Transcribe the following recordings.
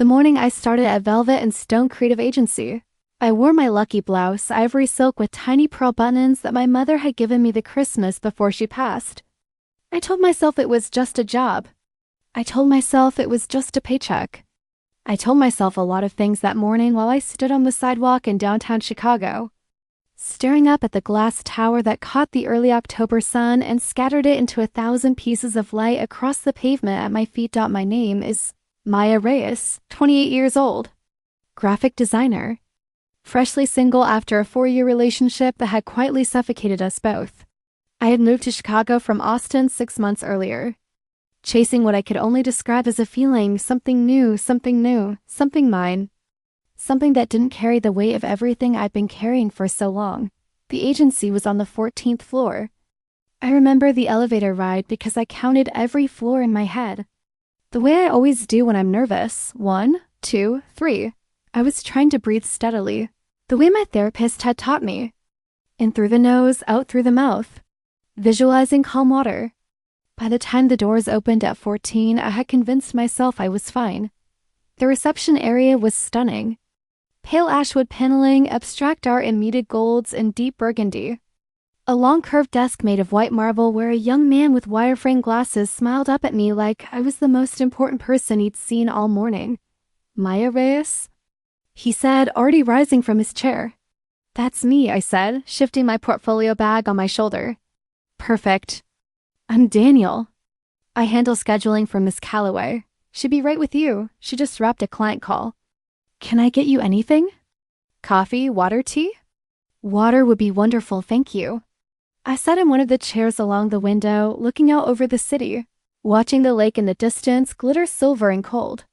The morning I started at Velvet and Stone Creative Agency. I wore my lucky blouse, ivory silk with tiny pearl buttons that my mother had given me the Christmas before she passed. I told myself it was just a job. I told myself it was just a paycheck. I told myself a lot of things that morning while I stood on the sidewalk in downtown Chicago, staring up at the glass tower that caught the early October sun and scattered it into 1,000 pieces of light across the pavement at my feet. My name is Maya Reyes, 28 years old, graphic designer, freshly single after a 4-year relationship that had quietly suffocated us both. I had moved to Chicago from Austin 6 months earlier, chasing what I could only describe as a feeling, something new, something mine. Something that didn't carry the weight of everything I'd been carrying for so long. The agency was on the 14th floor. I remember the elevator ride because I counted every floor in my head. The way I always do when I'm nervous. 1, 2, 3. I was trying to breathe steadily, the way my therapist had taught me. In through the nose, out through the mouth. Visualizing calm water. By the time the doors opened at 14, I had convinced myself I was fine. The reception area was stunning. Pale ashwood paneling, abstract art in muted golds and deep burgundy. A long curved desk made of white marble where a young man with wireframe glasses smiled up at me like I was the most important person he'd seen all morning. Maya Reyes? He said, already rising from his chair. That's me, I said, shifting my portfolio bag on my shoulder. Perfect. I'm Daniel. I handle scheduling for Miss Calloway. She'd be right with you. She just wrapped a client call. Can I get you anything? Coffee, water, tea? Water would be wonderful, thank you. I sat in one of the chairs along the window, looking out over the city, watching the lake in the distance glitter silver and cold.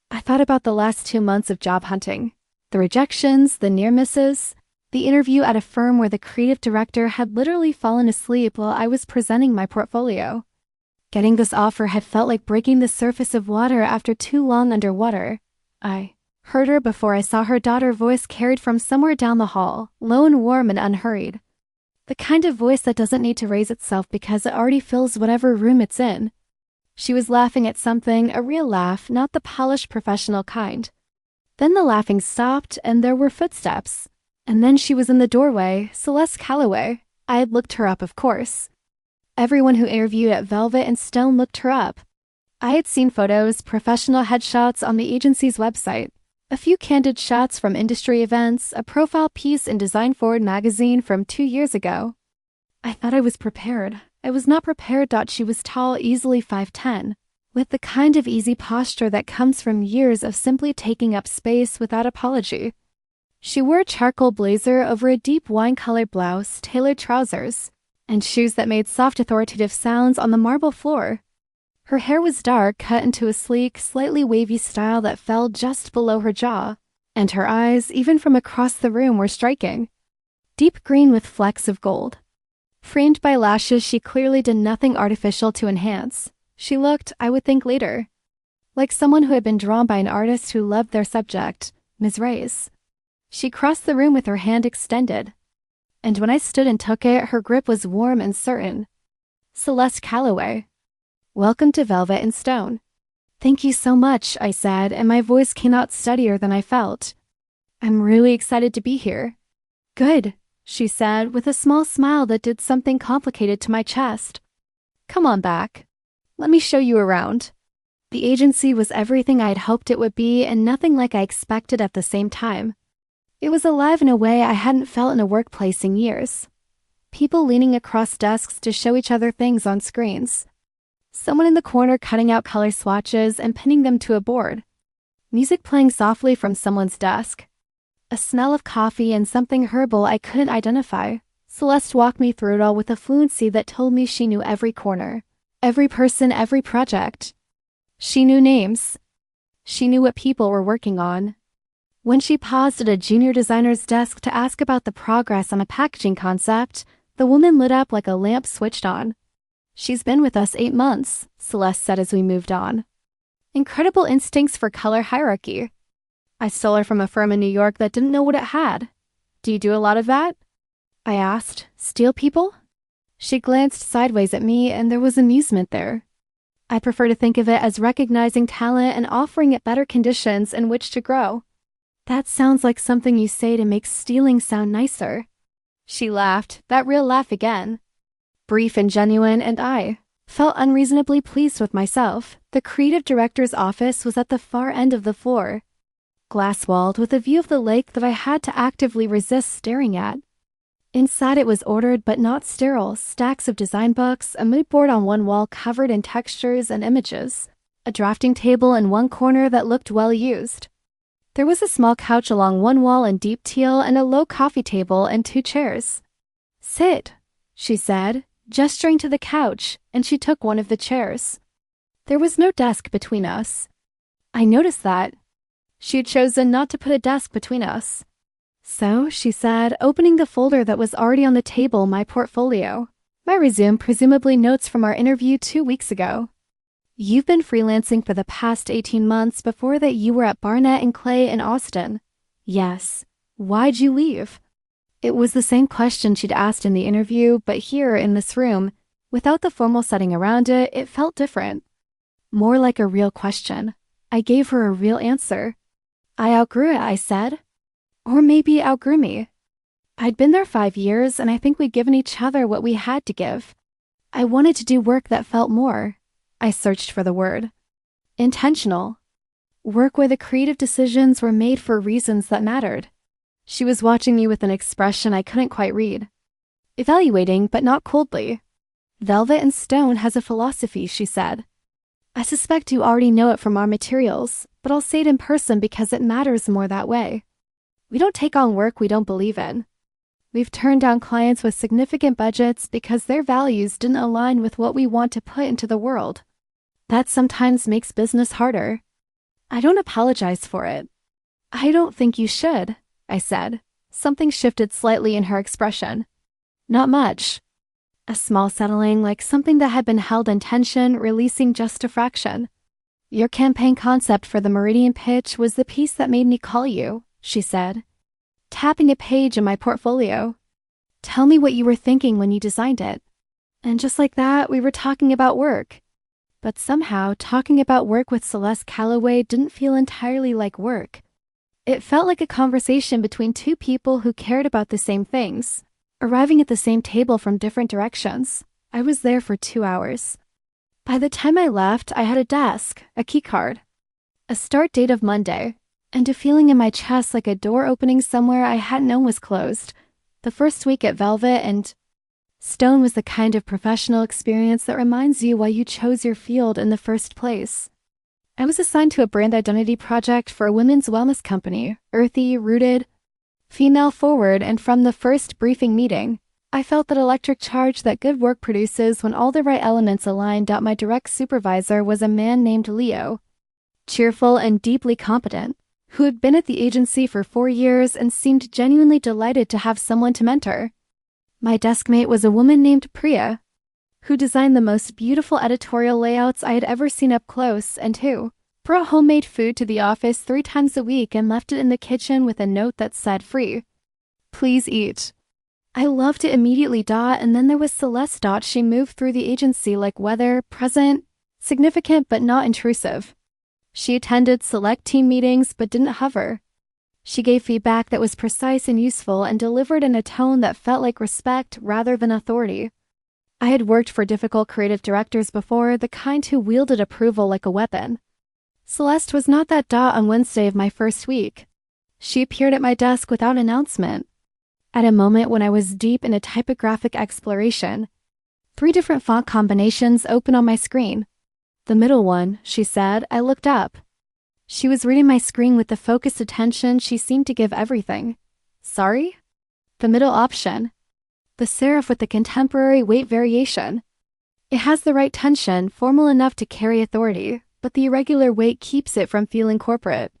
I thought about the last 2 months of job hunting, the rejections, the near misses, the interview at a firm where the creative director had literally fallen asleep while I was presenting my portfolio. Getting this offer had felt like breaking the surface of water after too long underwater. I heard her before I saw her daughter's voice carried from somewhere down the hall, low and warm and unhurried. The kind of voice that doesn't need to raise itself because it already fills whatever room it's in. She was laughing at something, a real laugh, not the polished professional kind. Then the laughing stopped and there were footsteps. And then she was in the doorway, Celeste Calloway. I had looked her up, of course. Everyone who interviewed at Velvet and Stone looked her up. I had seen photos, professional headshots on the agency's website. A few candid shots from industry events, a profile piece in Design Forward magazine from 2 years ago. I thought I was prepared. I was not prepared. She was tall, easily 5'10", with the kind of easy posture that comes from years of simply taking up space without apology. She wore a charcoal blazer over a deep wine-colored blouse, tailored trousers, and shoes that made soft authoritative sounds on the marble floor. Her hair was dark, cut into a sleek, slightly wavy style that fell just below her jaw, and her eyes, even from across the room, were striking. Deep green with flecks of gold. Framed by lashes she clearly did nothing artificial to enhance. She looked, I would think later, like someone who had been drawn by an artist who loved their subject, Ms. Reyes. She crossed the room with her hand extended, and when I stood and took it, her grip was warm and certain. Celeste Calloway. Welcome to Velvet and Stone. Thank you so much, I said, and my voice came out steadier than I felt. I'm really excited to be here. Good, she said, with a small smile that did something complicated to my chest. Come on back. Let me show you around. The agency was everything I had hoped it would be and nothing like I expected at the same time. It was alive in a way I hadn't felt in a workplace in years. People leaning across desks to show each other things on screens. Someone in the corner cutting out color swatches and pinning them to a board. Music playing softly from someone's desk. A smell of coffee and something herbal I couldn't identify. Celeste walked me through it all with a fluency that told me she knew every corner, every person, every project. She knew names. She knew what people were working on. When she paused at a junior designer's desk to ask about the progress on a packaging concept, the woman lit up like a lamp switched on. She's been with us 8 months, Celeste said as we moved on. Incredible instincts for color hierarchy. I stole her from a firm in New York that didn't know what it had. Do you do a lot of that? I asked. Steal people? She glanced sideways at me and there was amusement there. I prefer to think of it as recognizing talent and offering it better conditions in which to grow. That sounds like something you say to make stealing sound nicer. She laughed, that real laugh again. Brief and genuine, and I felt unreasonably pleased with myself. The creative director's office was at the far end of the floor, glass-walled with a view of the lake that I had to actively resist staring at. Inside it was ordered but not sterile, stacks of design books, a mood board on one wall covered in textures and images, a drafting table in one corner that looked well used. There was a small couch along one wall in deep teal and a low coffee table and 2 chairs. "Sit," she said, gesturing to the couch, and she took one of the chairs. There was no desk between us. I noticed that. She had chosen not to put a desk between us. "So," she said, opening the folder that was already on the table, my portfolio. My resume, presumably notes from our interview 2 weeks ago. "You've been freelancing for the past 18 months. Before that you were at Barnett and Clay in Austin." "Yes." "Why'd you leave?" It was the same question she'd asked in the interview, but here, in this room, without the formal setting around it, it felt different. More like a real question. I gave her a real answer. "I outgrew it," I said. Or maybe it outgrew me. I'd been there 5 years, and I think we'd given each other what we had to give. I wanted to do work that felt more. I searched for the word. Intentional. Work where the creative decisions were made for reasons that mattered. She was watching me with an expression I couldn't quite read. Evaluating, but not coldly. "Velvet and Stone has a philosophy," she said. "I suspect you already know it from our materials, but I'll say it in person because it matters more that way. We don't take on work we don't believe in. We've turned down clients with significant budgets because their values didn't align with what we want to put into the world. That sometimes makes business harder. I don't apologize for it." "I don't think you should," I said. Something shifted slightly in her expression. "Not much." A small settling, like something that had been held in tension, releasing just a fraction. "Your campaign concept for the Meridian pitch was the piece that made me call you," she said, tapping a page in my portfolio. "Tell me what you were thinking when you designed it." And just like that, we were talking about work. But somehow, talking about work with Celeste Calloway didn't feel entirely like work. It felt like a conversation between 2 people who cared about the same things, arriving at the same table from different directions. I was there for 2 hours. By the time I left, I had a desk, a keycard, a start date of Monday, and a feeling in my chest like a door opening somewhere I hadn't known was closed. The first week at Velvet and Stone was the kind of professional experience that reminds you why you chose your field in the first place. I was assigned to a brand identity project for a women's wellness company, earthy, rooted, female-forward, and from the first briefing meeting, I felt that electric charge that good work produces when all the right elements aligned. My direct supervisor was a man named Leo, cheerful and deeply competent, who had been at the agency for 4 years and seemed genuinely delighted to have someone to mentor. My deskmate was a woman named Priya, who designed the most beautiful editorial layouts I had ever seen up close and who brought homemade food to the office 3 times a week and left it in the kitchen with a note that said, "Free. Please eat." I loved it immediately. And then there was Celeste. She moved through the agency like weather, present, significant but not intrusive. She attended select team meetings but didn't hover. She gave feedback that was precise and useful and delivered in a tone that felt like respect rather than authority. I had worked for difficult creative directors before, the kind who wielded approval like a weapon. Celeste was not that. On Wednesday of my first week, she appeared at my desk without announcement. At a moment when I was deep in a typographic exploration, 3 different font combinations open on my screen. "The middle one," she said. I looked up. She was reading my screen with the focused attention she seemed to give everything. "Sorry?" "The middle option. The serif with the contemporary weight variation. It has the right tension, formal enough to carry authority, but the irregular weight keeps it from feeling corporate."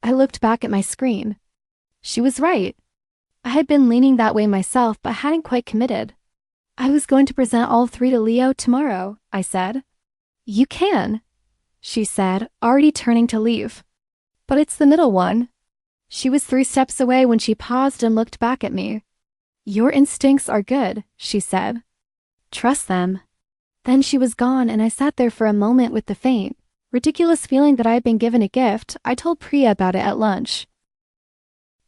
I looked back at my screen. She was right. I had been leaning that way myself, but hadn't quite committed. "I was going to present all 3 to Leo tomorrow," I said. "You can," she said, already turning to leave. "But it's the middle one." She was 3 steps away when she paused and looked back at me. "Your instincts are good," she said. "Trust them." Then she was gone and I sat there for a moment with the faint, ridiculous feeling that I had been given a gift. I told Priya about it at lunch.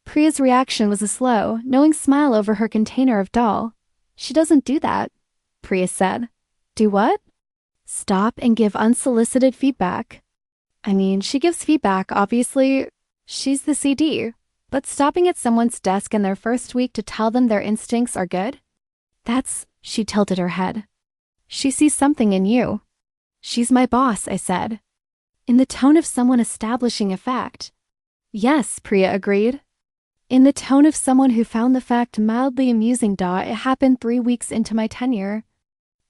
Priya's reaction was a slow, knowing smile over her container of doll. She doesn't do that, Priya said. Do what? Stop and give unsolicited feedback. I mean, she gives feedback, obviously. She's the CD. But stopping at someone's desk in their first week to tell them their instincts are good? She tilted her head. She sees something in you. She's my boss, I said, in the tone of someone establishing a fact. Yes, Priya agreed. In the tone of someone who found the fact mildly amusing. It happened 3 weeks into my tenure.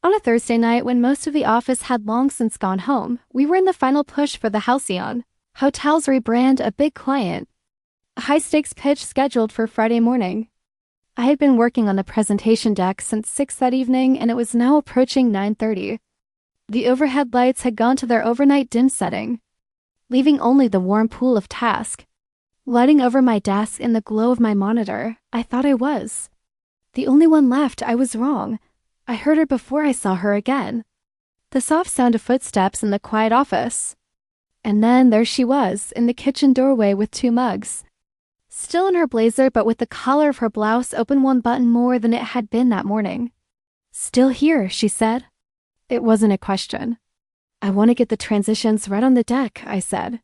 On a Thursday night, when most of the office had long since gone home, we were in the final push for the Halcyon Hotel's rebrand, a big client. A high-stakes pitch scheduled for Friday morning. I had been working on the presentation deck since 6 that evening, and it was now approaching 9:30. The overhead lights had gone to their overnight dim setting, leaving only the warm pool of task lighting over my desk in the glow of my monitor. I thought I was the only one left. I was wrong. I heard her before I saw her again. The soft sound of footsteps in the quiet office. And then there she was, in the kitchen doorway with 2 mugs. Still in her blazer, but with the collar of her blouse open 1 button more than it had been that morning. Still here, she said. It wasn't a question. I want to get the transitions right on the deck, I said.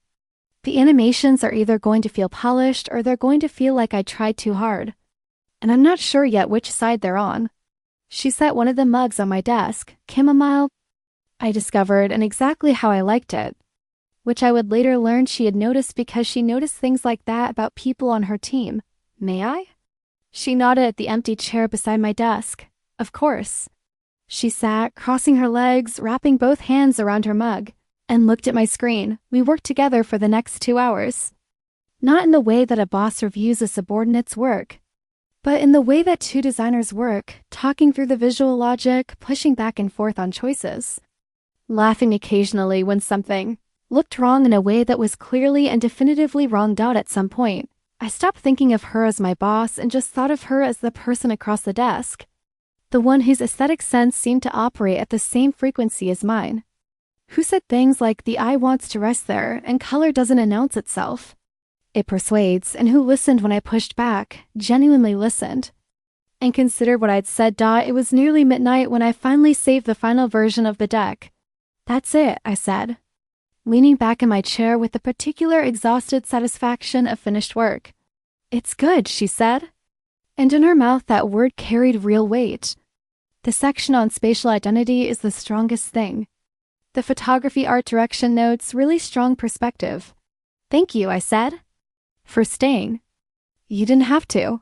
The animations are either going to feel polished or they're going to feel like I tried too hard. And I'm not sure yet which side they're on. She set one of the mugs on my desk, chamomile, I discovered, and exactly how I liked it, which I would later learn she had noticed because she noticed things like that about people on her team. May I? She nodded at the empty chair beside my desk. Of course. She sat, crossing her legs, wrapping both hands around her mug, and looked at my screen. We worked together for the next 2 hours. Not in the way that a boss reviews a subordinate's work, but in the way that 2 designers work, talking through the visual logic, pushing back and forth on choices, laughing occasionally when something looked wrong in a way that was clearly and definitively wronged out at some point. I stopped thinking of her as my boss and just thought of her as the person across the desk, the one whose aesthetic sense seemed to operate at the same frequency as mine, who said things like the eye wants to rest there and color doesn't announce itself. It persuades, and who listened when I pushed back, genuinely listened, and considered what I'd said. It was nearly midnight when I finally saved the final version of the deck. That's it, I said, leaning back in my chair with the particular exhausted satisfaction of finished work. It's good, she said. And in her mouth that word carried real weight. The section on spatial identity is the strongest thing. The photography art direction notes really strong perspective. Thank you, I said, for staying. You didn't have to.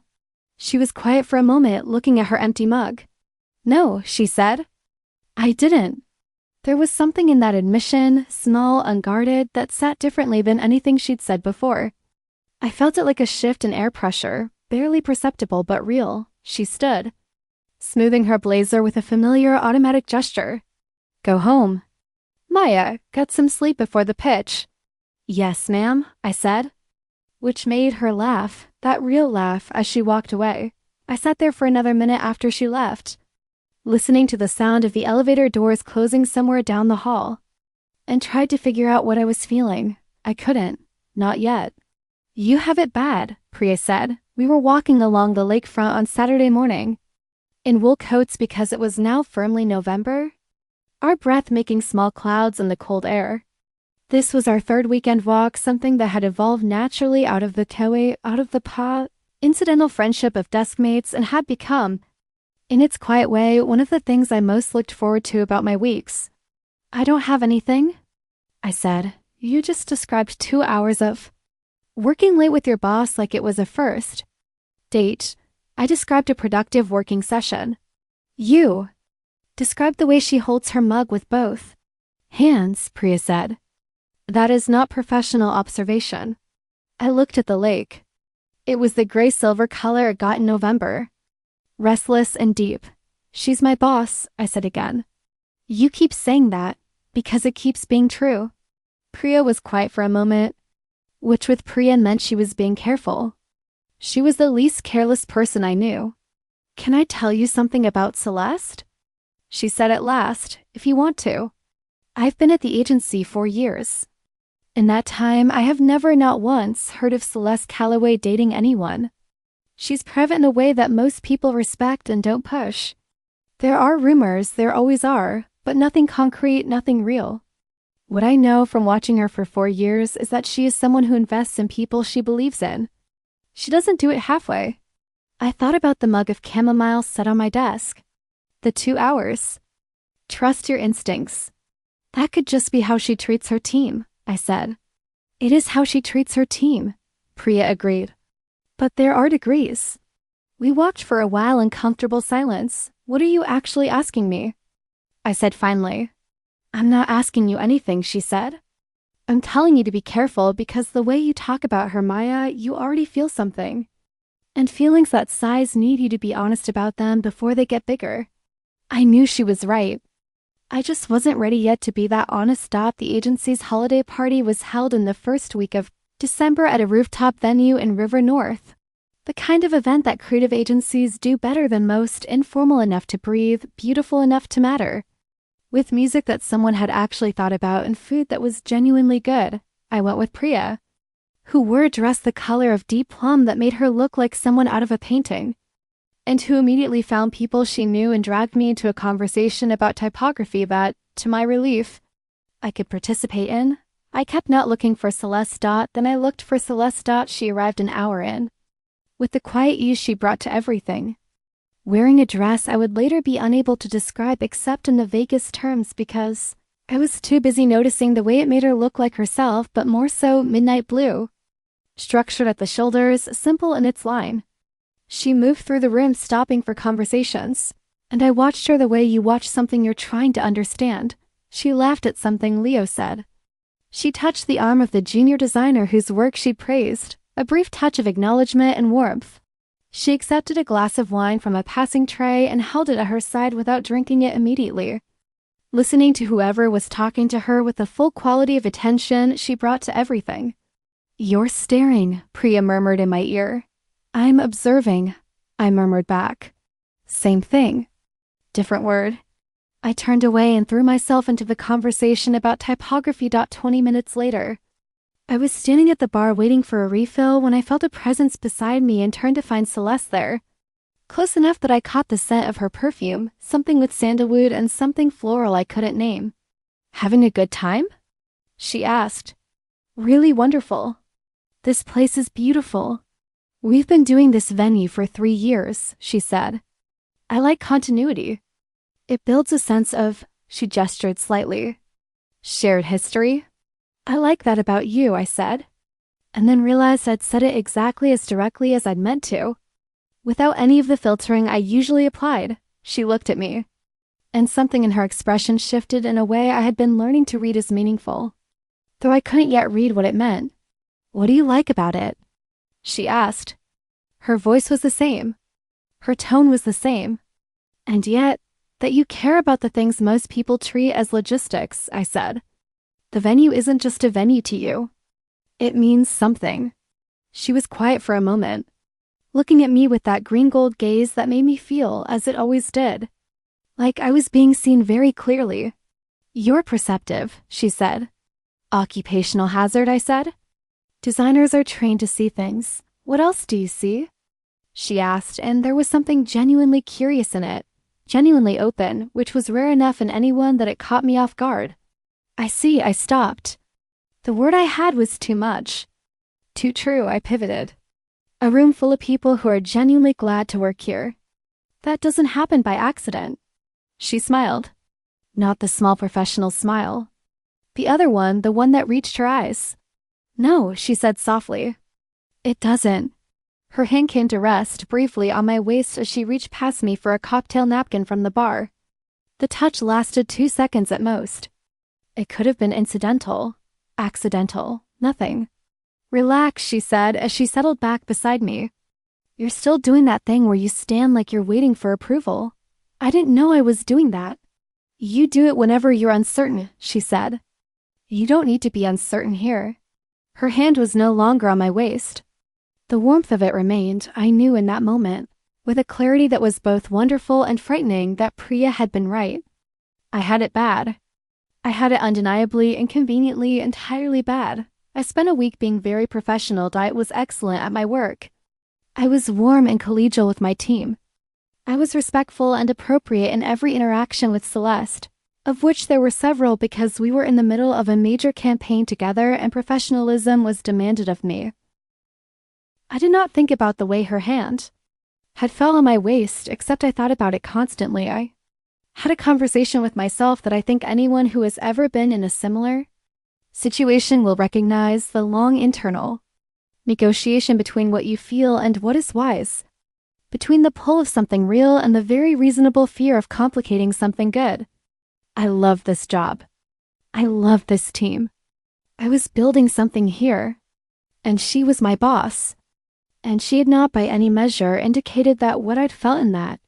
She was quiet for a moment, looking at her empty mug. No, she said. I didn't. There was something in that admission, small, unguarded, that sat differently than anything she'd said before. I felt it like a shift in air pressure, barely perceptible but real. She stood, smoothing her blazer with a familiar automatic gesture. Go home. Maya, got some sleep before the pitch. Yes, ma'am, I said, which made her laugh, that real laugh, as she walked away. I sat there for another minute after she left, listening to the sound of the elevator doors closing somewhere down the hall, and tried to figure out what I was feeling. I couldn't. Not yet. You have it bad, Priya said. We were walking along the lakefront on Saturday morning, in wool coats because it was now firmly November, our breath making small clouds in the cold air. This was our 3rd weekend walk, something that had evolved naturally out of the Calloway, incidental friendship of deskmates, and had become, in its quiet way, one of the things I most looked forward to about my weeks. I don't have anything, I said. You just described 2 hours of working late with your boss like it was a first date. I described a productive working session. You described the way she holds her mug with both hands, Priya said. That is not professional observation. I looked at the lake. It was the gray-silver color it got in November. Restless and deep. She's my boss, I said again. You keep saying that because it keeps being true. Priya was quiet for a moment, which with Priya meant she was being careful. She was the least careless person I knew. Can I tell you something about Celeste? she said at last, if you want to. I've been at the agency 4 years. In that time, I have never, not once, heard of Celeste Calloway dating anyone. She's private in a way that most people respect and don't push. There are rumors, there always are, but nothing concrete, nothing real. What I know from watching her for 4 years is that she is someone who invests in people she believes in. She doesn't do it halfway. I thought about the mug of chamomile set on my desk. The 2 hours. Trust your instincts. That could just be how she treats her team, I said. It is how she treats her team, Priya agreed. But there are degrees. We walked for a while in comfortable silence. What are you actually asking me? I said finally. I'm not asking you anything, she said. I'm telling you to be careful because the way you talk about her, Maya, you already feel something. And feelings that size need you to be honest about them before they get bigger. I knew she was right. I just wasn't ready yet to be that honest. The agency's holiday party was held in the first week of December at a rooftop venue in River North. The kind of event that creative agencies do better than most, informal enough to breathe, beautiful enough to matter. With music that someone had actually thought about and food that was genuinely good, I went with Priya, who wore a dress the color of deep plum that made her look like someone out of a painting, and who immediately found people she knew and dragged me into a conversation about typography that, to my relief, I could participate in. I kept not looking for Celeste. Then I looked for Celeste. She arrived an hour in, with the quiet ease she brought to everything. Wearing a dress I would later be unable to describe except in the vaguest terms because I was too busy noticing the way it made her look like herself, but more so midnight blue. Structured at the shoulders, simple in its line. She moved through the room stopping for conversations, and I watched her the way you watch something you're trying to understand. She laughed at something Leo said. She touched the arm of the junior designer whose work she'd praised, a brief touch of acknowledgement and warmth. She accepted a glass of wine from a passing tray and held it at her side without drinking it immediately, listening to whoever was talking to her with the full quality of attention she brought to everything. You're staring, Priya murmured in my ear. I'm observing, I murmured back. Same thing. Different word. I turned away and threw myself into the conversation about typography. 20 minutes later, I was standing at the bar waiting for a refill when I felt a presence beside me and turned to find Celeste there. Close enough that I caught the scent of her perfume, something with sandalwood and something floral I couldn't name. Having a good time? She asked. Really wonderful. This place is beautiful. We've been doing this venue for 3 years, she said. I like continuity. It builds a sense of, she gestured slightly, shared history. I like that about you, I said, and then realized I'd said it exactly as directly as I'd meant to. Without any of the filtering I usually applied, she looked at me, and something in her expression shifted in a way I had been learning to read as meaningful, though I couldn't yet read what it meant. What do you like about it? She asked. Her voice was the same. Her tone was the same. And yet, that you care about the things most people treat as logistics, I said. The venue isn't just a venue to you. It means something. She was quiet for a moment, looking at me with that green-gold gaze that made me feel, as it always did, like I was being seen very clearly. You're perceptive, she said. Occupational hazard, I said. Designers are trained to see things. What else do you see? She asked, and there was something genuinely curious in it. Genuinely open, which was rare enough in anyone that it caught me off guard. I see, I stopped. The word I had was too much. Too true, I pivoted. A room full of people who are genuinely glad to work here. That doesn't happen by accident. She smiled. Not the small professional smile. The other one, the one that reached her eyes. No, she said softly. It doesn't. Her hand came to rest briefly on my waist as she reached past me for a cocktail napkin from the bar. The touch lasted 2 seconds at most. It could have been incidental, accidental, nothing. Relax, she said as she settled back beside me. You're still doing that thing where you stand like you're waiting for approval. I didn't know I was doing that. You do it whenever you're uncertain, she said. You don't need to be uncertain here. Her hand was no longer on my waist. The warmth of it remained, I knew in that moment, with a clarity that was both wonderful and frightening that Priya had been right. I had it bad. I had it undeniably, inconveniently, entirely bad. I spent a week being very professional. Diet was excellent at my work. I was warm and collegial with my team. I was respectful and appropriate in every interaction with Celeste, of which there were several because we were in the middle of a major campaign together and professionalism was demanded of me. I did not think about the way her hand had fell on my waist, except I thought about it constantly. I had a conversation with myself that I think anyone who has ever been in a similar situation will recognize: the long internal negotiation between what you feel and what is wise, between the pull of something real and the very reasonable fear of complicating something good. I love this job. I love this team. I was building something here, and she was my boss. And she had not by any measure indicated that what I'd felt in that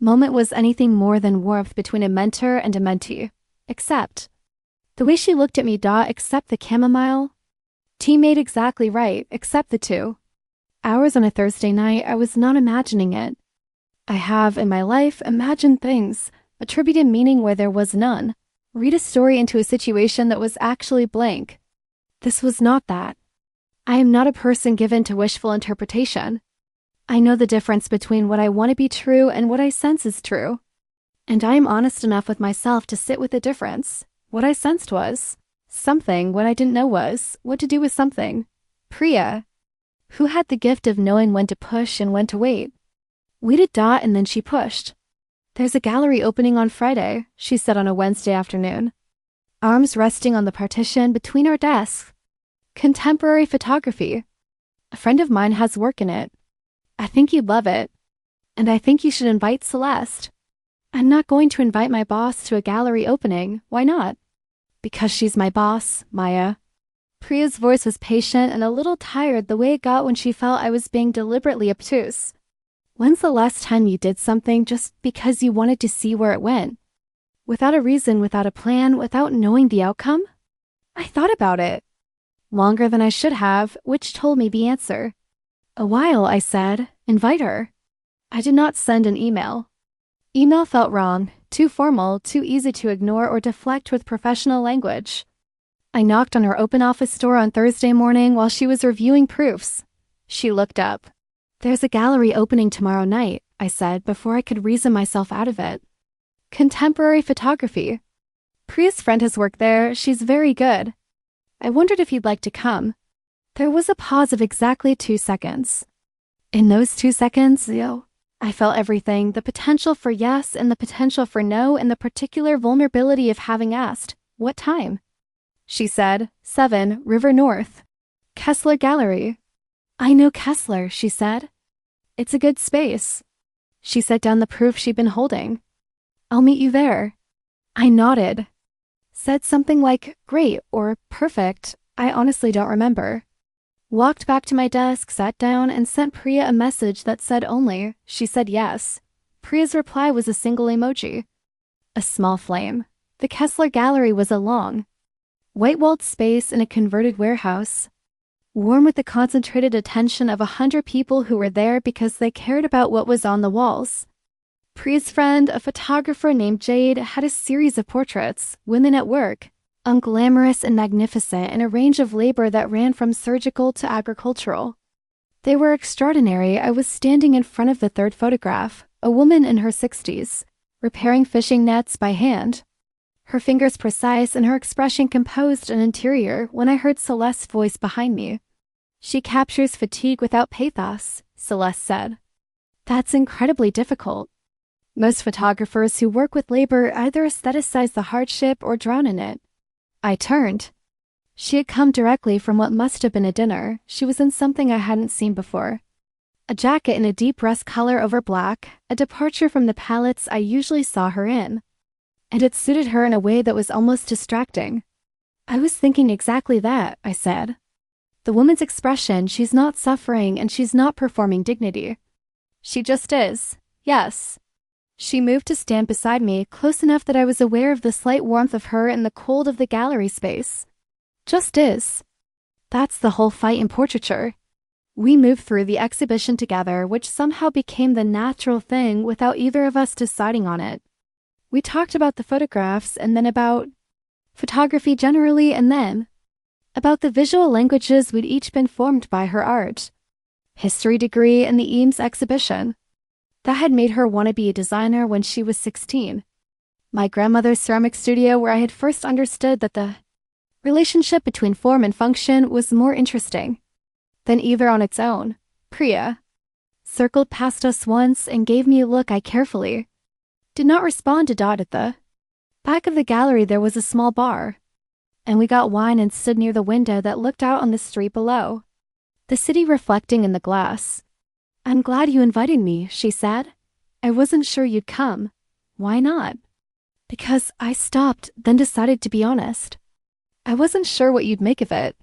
moment was anything more than warmth between a mentor and a mentee, except the way she looked at me. Except the chamomile tea made exactly right, except the 2 hours on a Thursday night. I was not imagining it. I have, in my life, imagined things, attributed meaning where there was none, read a story into a situation that was actually blank. This was not that. I am not a person given to wishful interpretation. I know the difference between what I want to be true and what I sense is true. And I am honest enough with myself to sit with the difference. What I sensed was something, what I didn't know was what to do with something. Priya, who had the gift of knowing when to push and when to wait, waited. And then she pushed. There's a gallery opening on Friday, she said on a Wednesday afternoon, arms resting on the partition between our desks. Contemporary photography. A friend of mine has work in it. I think you'd love it. And I think you should invite Celeste. I'm not going to invite my boss to a gallery opening. Why not? Because she's my boss, Maya. Priya's voice was patient and a little tired, the way it got when she felt I was being deliberately obtuse. When's the last time you did something just because you wanted to see where it went? Without a reason, without a plan, without knowing the outcome? I thought about it. Longer than I should have, which told me the answer. A while, I said. Invite her. I did not send an email. Email felt wrong, too formal, too easy to ignore or deflect with professional language. I knocked on her open office door on Thursday morning while she was reviewing proofs. She looked up. There's a gallery opening tomorrow night, I said before I could reason myself out of it. Contemporary photography. Priya's friend has worked there. She's very good. I wondered if you'd like to come. There was a pause of exactly 2 seconds. In those 2 seconds, I felt everything, the potential for yes and the potential for no and the particular vulnerability of having asked, what time? She said, 7, River North. Kessler Gallery. I know Kessler, she said. It's a good space. She set down the proof she'd been holding. I'll meet you there. I nodded. Said something like, great, or perfect, I honestly don't remember. Walked back to my desk, sat down, and sent Priya a message that said only, she said yes. Priya's reply was a single emoji. A small flame. The Kessler Gallery was a long, white-walled space in a converted warehouse, warm with the concentrated attention of 100 people who were there because they cared about what was on the walls. Priya's friend, a photographer named Jade, had a series of portraits, women at work, unglamorous and magnificent in a range of labor that ran from surgical to agricultural. They were extraordinary. I was standing in front of the third photograph, a woman in her 60s, repairing fishing nets by hand. Her fingers precise and her expression composed and interior when I heard Celeste's voice behind me. She captures fatigue without pathos, Celeste said. That's incredibly difficult. Most photographers who work with labor either aestheticize the hardship or drown in it. I turned. She had come directly from what must have been a dinner. She was in something I hadn't seen before. A jacket in a deep rust color over black, a departure from the palettes I usually saw her in. And it suited her in a way that was almost distracting. I was thinking exactly that, I said. The woman's expression, she's not suffering and she's not performing dignity. She just is, yes. She moved to stand beside me, close enough that I was aware of the slight warmth of her in the cold of the gallery space. Just is. That's the whole fight in portraiture. We moved through the exhibition together, which somehow became the natural thing without either of us deciding on it. We talked about the photographs and then about photography generally and then about the visual languages we'd each been formed by her art, history degree, and the Eames exhibition. That had made her want to be a designer when she was 16. My grandmother's ceramic studio where I had first understood that the relationship between form and function was more interesting than either on its own. Priya circled past us once and gave me a look I carefully did not respond to. At the back of the gallery there was a small bar, and we got wine and stood near the window that looked out on the street below, the city reflecting in the glass. "I'm glad you invited me," she said. "I wasn't sure you'd come." "Why not?" "Because," I stopped, then decided to be honest. "I wasn't sure what you'd make of it.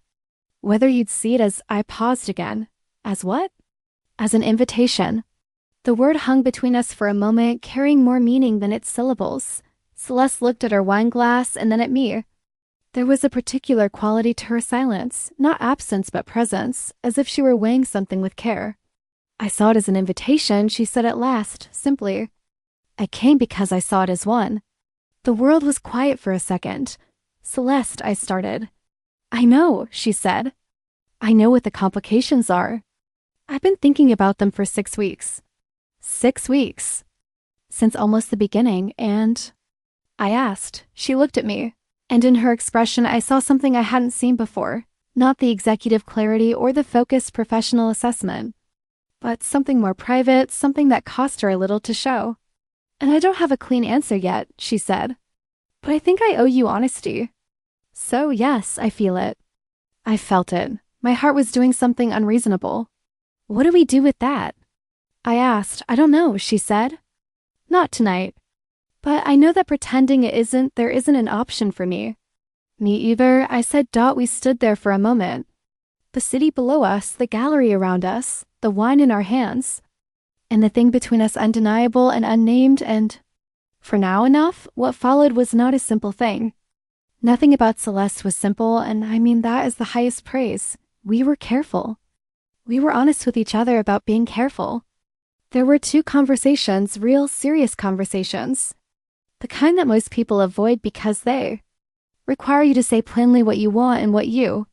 Whether you'd see it as..." I paused again. "As what?" "As an invitation." The word hung between us for a moment, carrying more meaning than its syllables. Celeste looked at her wine glass and then at me. There was a particular quality to her silence, not absence but presence, as if she were weighing something with care. "I saw it as an invitation," she said at last, simply. "I came because I saw it as one." The world was quiet for a second. "Celeste," I started. "I know," she said. "I know what the complications are. I've been thinking about them for 6 weeks. 6 weeks. Since almost the beginning, and..." I asked. She looked at me, and in her expression I saw something I hadn't seen before. Not the executive clarity or the focused professional assessment, but something more private, something that cost her a little to show. "And I don't have a clean answer yet," she said. "But I think I owe you honesty." "So yes, I feel it." I felt it. My heart was doing something unreasonable. "What do we do with that?" I asked. "I don't know," she said. "Not tonight. But I know that pretending there isn't an option for me." "Me either," I said. We stood there for a moment. The city below us, the gallery around us, the wine in our hands, and the thing between us undeniable and unnamed, and for now enough, what followed was not a simple thing. Nothing about Celeste was simple, and I mean that is the highest praise. We were careful. We were honest with each other about being careful. There were 2 conversations, real serious conversations. The kind that most people avoid because they require you to say plainly what you want and what you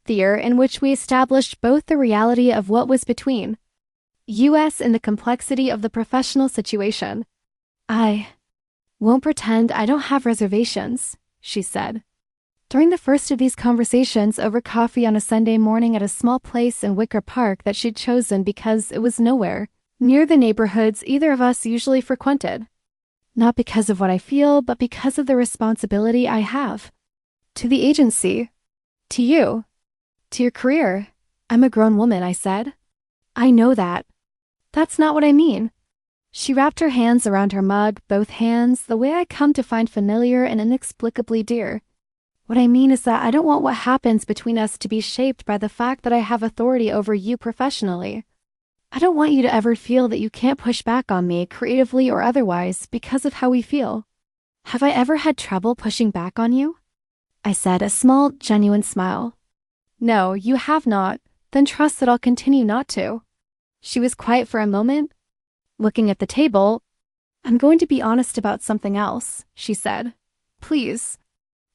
fear, in which we established both the reality of what was between us and the complexity of the professional situation. "I won't pretend I don't have reservations," she said. During the first of these conversations over coffee on a Sunday morning at a small place in Wicker Park that she'd chosen because it was nowhere near the neighborhoods either of us usually frequented. Not because of what I feel, but because of the responsibility I have. To the agency. To you. To your career. "I'm a grown woman," I said. "I know that." "That's not what I mean." She wrapped her hands around her mug, both hands, the way I come to find familiar and inexplicably dear. "What I mean is that I don't want what happens between us to be shaped by the fact that I have authority over you professionally. I don't want you to ever feel that you can't push back on me, creatively or otherwise, because of how we feel." "Have I ever had trouble pushing back on you?" I said, a small, genuine smile. "No, you have not. Then trust that I'll continue not to." She was quiet for a moment, looking at the table. "I'm going to be honest about something else," she said. "Please.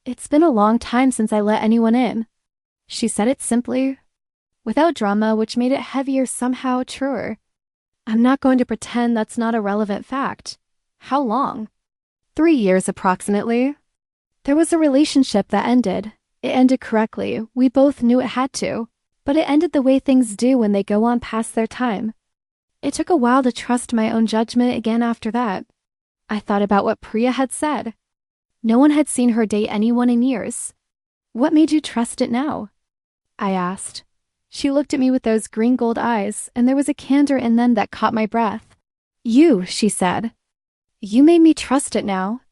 It's been a long time since I let anyone in." She said it simply, without drama, which made it heavier, somehow truer. "I'm not going to pretend that's not a relevant fact." "How long?" 3 years approximately. There was a relationship that ended. It ended correctly. We both knew it had to. But it ended the way things do when they go on past their time. It took a while to trust my own judgment again after that. I thought about what Priya had said. No one had seen her date anyone in years. "What made you trust it now?" I asked. She looked at me with those green gold eyes, and there was a candor in them that caught my breath. "You," she said. "You made me trust it now."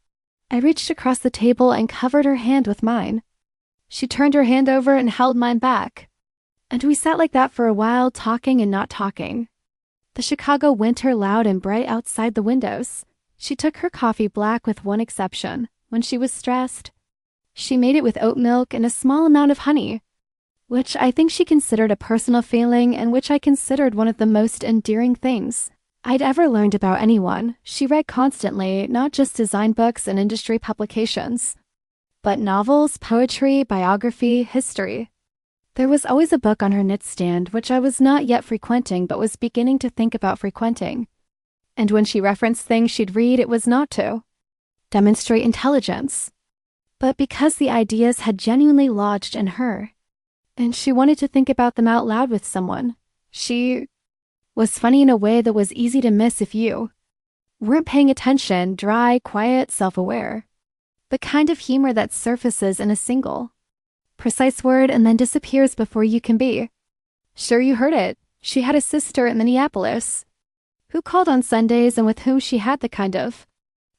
I reached across the table and covered her hand with mine. She turned her hand over and held mine back. And we sat like that for a while, talking and not talking. The Chicago winter loud and bright outside the windows. She took her coffee black with one exception. When she was stressed, she made it with oat milk and a small amount of honey, which I think she considered a personal failing and which I considered one of the most endearing things I'd ever learned about anyone. She read constantly, not just design books and industry publications, but novels, poetry, biography, history. There was always a book on her nightstand, which I was not yet frequenting but was beginning to think about frequenting. And when she referenced things she'd read, it was not to demonstrate intelligence, but because the ideas had genuinely lodged in her, and she wanted to think about them out loud with someone. She was funny in a way that was easy to miss if you weren't paying attention, dry, quiet, self-aware. The kind of humor that surfaces in a single, precise word and then disappears before you can be sure you heard it. She had a sister in Minneapolis who called on Sundays and with whom she had the kind of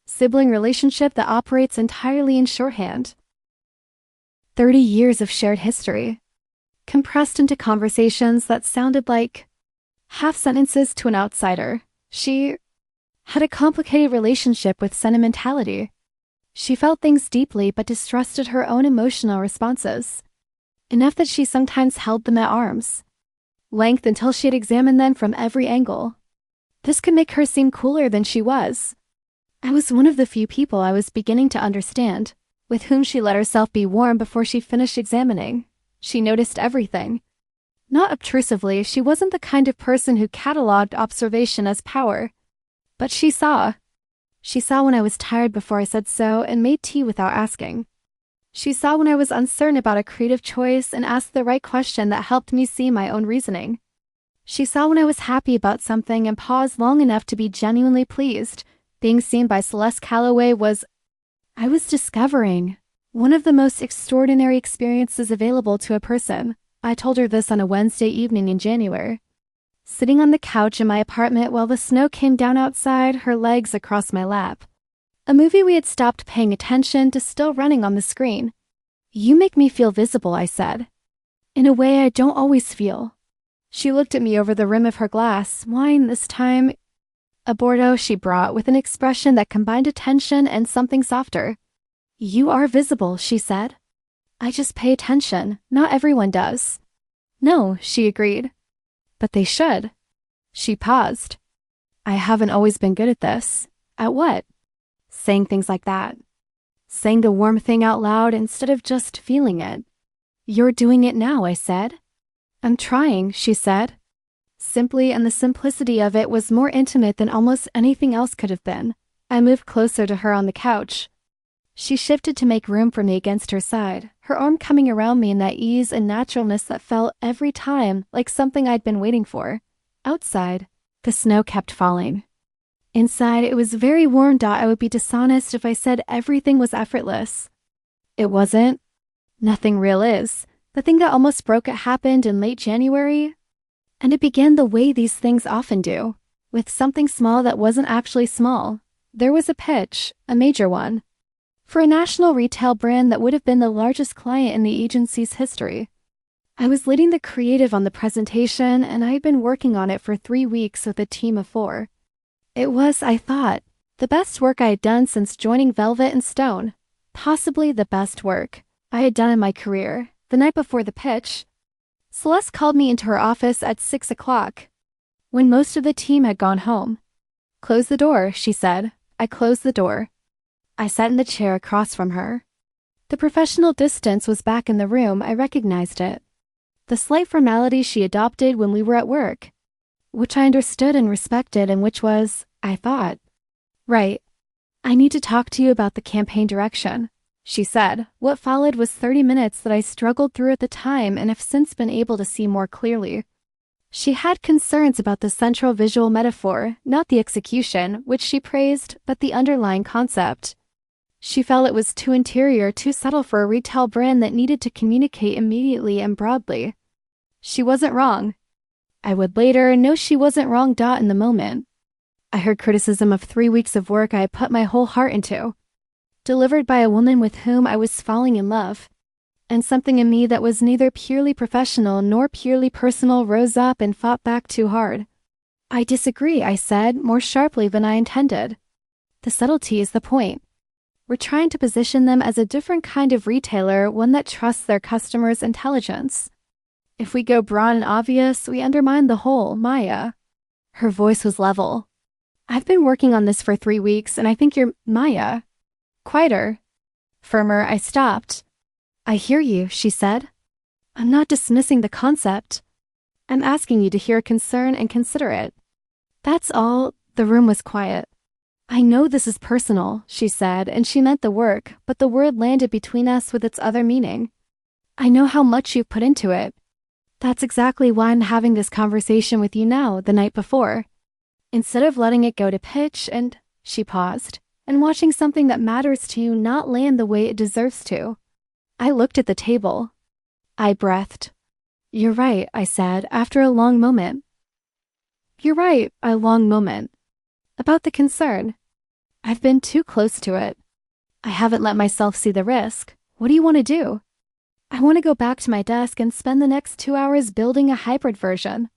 sibling relationship that operates entirely in shorthand. 30 years of shared history, compressed into conversations that sounded like half sentences to an outsider. She had a complicated relationship with sentimentality. She felt things deeply but distrusted her own emotional responses, enough that she sometimes held them at arm's length until she had examined them from every angle. This could make her seem cooler than she was. I was one of the few people I was beginning to understand, with whom she let herself be warm before she finished examining. She noticed everything. Not obtrusively, she wasn't the kind of person who cataloged observation as power. But she saw. She saw when I was tired before I said so and made tea without asking. She saw when I was uncertain about a creative choice and asked the right question that helped me see my own reasoning. She saw when I was happy about something and paused long enough to be genuinely pleased. Being seen by Celeste Calloway I was discovering one of the most extraordinary experiences available to a person. I told her this on a Wednesday evening in January. Sitting on the couch in my apartment while the snow came down outside, her legs across my lap. A movie we had stopped paying attention to still running on the screen. "You make me feel visible," I said. "In a way I don't always feel." She looked at me over the rim of her glass, wine this time. A Bordeaux she brought with an expression that combined attention and something softer. "You are visible," she said. "I just pay attention. Not everyone does." "No," she agreed. "But they should." She paused. "I haven't always been good at this." "At what?" "Saying things like that. Saying the warm thing out loud instead of just feeling it." "You're doing it now," I said. "I'm trying," she said. Simply, and the simplicity of it was more intimate than almost anything else could have been. I moved closer to her on the couch. She shifted to make room for me against her side, her arm coming around me in that ease and naturalness that felt every time like something I'd been waiting for. Outside, the snow kept falling. Inside, it was very warm. I would be dishonest if I said everything was effortless. It wasn't. Nothing real is. The thing that almost broke it happened in late January. And it began the way these things often do, with something small that wasn't actually small. There was a pitch, a major one, for a national retail brand that would have been the largest client in the agency's history. I was leading the creative on the presentation, and I had been working on it for 3 weeks with a team of 4. It was, I thought, the best work I had done since joining Velvet and Stone. Possibly the best work I had done in my career. The night before the pitch, Celeste called me into her office at 6 o'clock, when most of the team had gone home. "Close the door," she said. I closed the door. I sat in the chair across from her. The professional distance was back in the room. I recognized it. The slight formality she adopted when we were at work, which I understood and respected, and which was, I thought, right. "I need to talk to you about the campaign direction," she said. What followed was 30 minutes that I struggled through at the time and have since been able to see more clearly. She had concerns about the central visual metaphor, not the execution, which she praised, but the underlying concept. She felt it was too interior, too subtle for a retail brand that needed to communicate immediately and broadly. She wasn't wrong. I would later know she wasn't wrong. In the moment, I heard criticism of 3 weeks of work I had put my whole heart into, delivered by a woman with whom I was falling in love. And something in me that was neither purely professional nor purely personal rose up and fought back too hard. "I disagree," I said, more sharply than I intended. "The subtlety is the point. We're trying to position them as a different kind of retailer, one that trusts their customers' intelligence. If we go broad and obvious, we undermine the whole, Maya." Her voice was level. I've been working on this for 3 weeks and I think you're Maya. Quieter. Firmer, I stopped. I hear you, she said. I'm not dismissing the concept. I'm asking you to hear concern and consider it. That's all. The room was quiet. I know this is personal, she said, and she meant the work, but the word landed between us with its other meaning. I know how much you've put into it. That's exactly why I'm having this conversation with you now, the night before. Instead of letting it go to pitch and, she paused, and watching something that matters to you not land the way it deserves to. I looked at the table. I breathed. You're right, I said, after a long moment. You're right, a long moment. About the concern. I've been too close to it. I haven't let myself see the risk. What do you want to do? I want to go back to my desk and spend the next 2 hours building a hybrid version.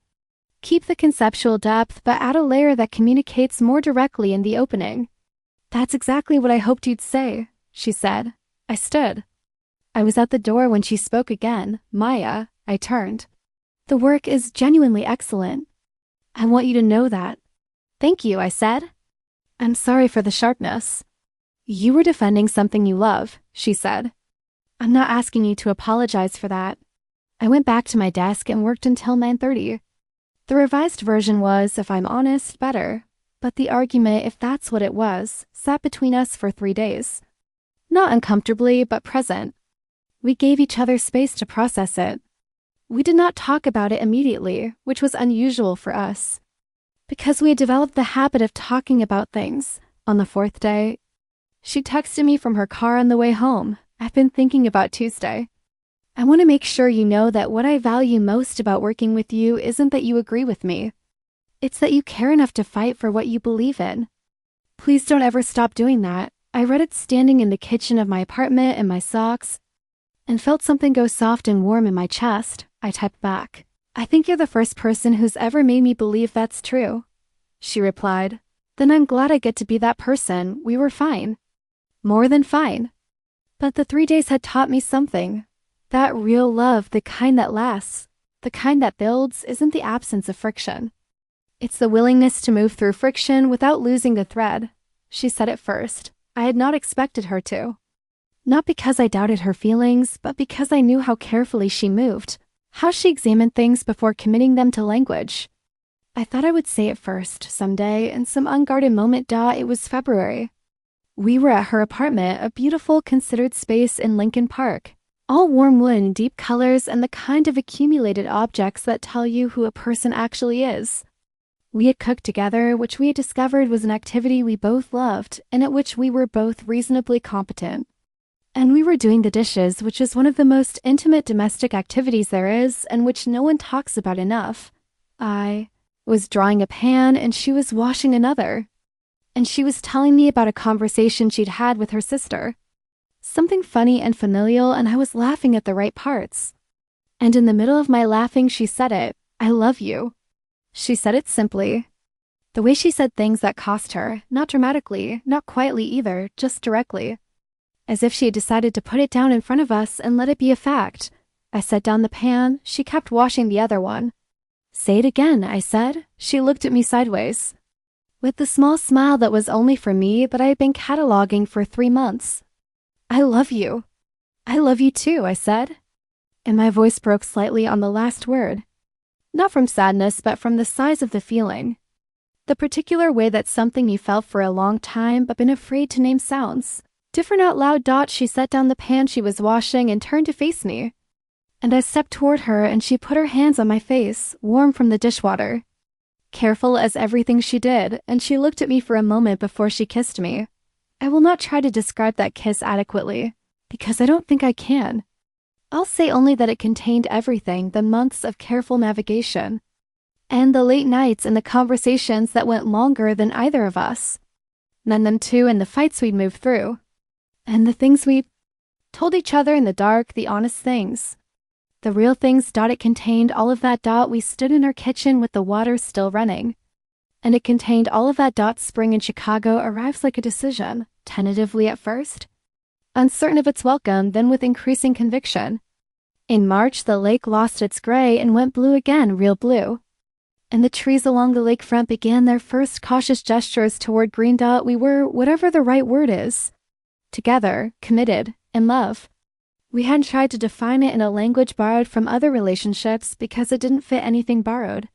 Keep the conceptual depth, but add a layer that communicates more directly in the opening. That's exactly what I hoped you'd say, she said. I stood. I was at the door when she spoke again. Maya, I turned. The work is genuinely excellent. I want you to know that. Thank you, I said. I'm sorry for the sharpness. You were defending something you love, she said. I'm not asking you to apologize for that. I went back to my desk and worked until 9:30. The revised version was, if I'm honest, better, but the argument, if that's what it was, sat between us for 3 days. Not uncomfortably, but present. We gave each other space to process it. We did not talk about it immediately, which was unusual for us. Because we had developed the habit of talking about things. On the 4th day, she texted me from her car on the way home. I've been thinking about Tuesday. I want to make sure you know that what I value most about working with you isn't that you agree with me. It's that you care enough to fight for what you believe in. Please don't ever stop doing that. I read it standing in the kitchen of my apartment in my socks and felt something go soft and warm in my chest. I typed back. I think you're the first person who's ever made me believe that's true. She replied, Then I'm glad I get to be that person. We were fine. More than fine. But the 3 days had taught me something. That real love, the kind that lasts, the kind that builds, isn't the absence of friction. It's the willingness to move through friction without losing the thread. She said it first. I had not expected her to. Not because I doubted her feelings, but because I knew how carefully she moved, how she examined things before committing them to language. I thought I would say it first, someday, in some unguarded moment. It was February. We were at her apartment, a beautiful, considered space in Lincoln Park. All warm wood and deep colors and the kind of accumulated objects that tell you who a person actually is. We had cooked together, which we had discovered was an activity we both loved and at which we were both reasonably competent. And we were doing the dishes, which is one of the most intimate domestic activities there is and which no one talks about enough. I was drawing a pan and she was washing another. And she was telling me about a conversation she'd had with her sister. Something funny and familial, and I was laughing at the right parts. And in the middle of my laughing, she said it. I love you. She said it simply. The way she said things that cost her, not dramatically, not quietly either, just directly. As if she had decided to put it down in front of us and let it be a fact. I set down the pan. She kept washing the other one. Say it again, I said. She looked at me sideways. With the small smile that was only for me that I had been cataloging for 3 months. I love you. I love you too, I said. And my voice broke slightly on the last word. Not from sadness, but from the size of the feeling. The particular way that something you felt for a long time but been afraid to name sounds. Different out loud. She set down the pan she was washing and turned to face me. And I stepped toward her and she put her hands on my face, warm from the dishwater. Careful as everything she did, and she looked at me for a moment before she kissed me. I will not try to describe that kiss adequately, because I don't think I can. I'll say only that it contained everything, the months of careful navigation, and the late nights and the conversations that went longer than either of us, and then too, and the fights we'd moved through, and the things we told each other in the dark, the honest things. The real things. It contained all of that. We stood in our kitchen with the water still running. And it contained all of that. Spring in Chicago arrives like a decision, tentatively at first, uncertain of its welcome, then with increasing conviction. In March, the lake lost its gray and went blue again, real blue. and the trees along the lakefront began their first cautious gestures toward green dot. We were, whatever the right word is, together, committed, in love. We hadn't tried to define it in a language borrowed from other relationships because it didn't fit anything borrowed.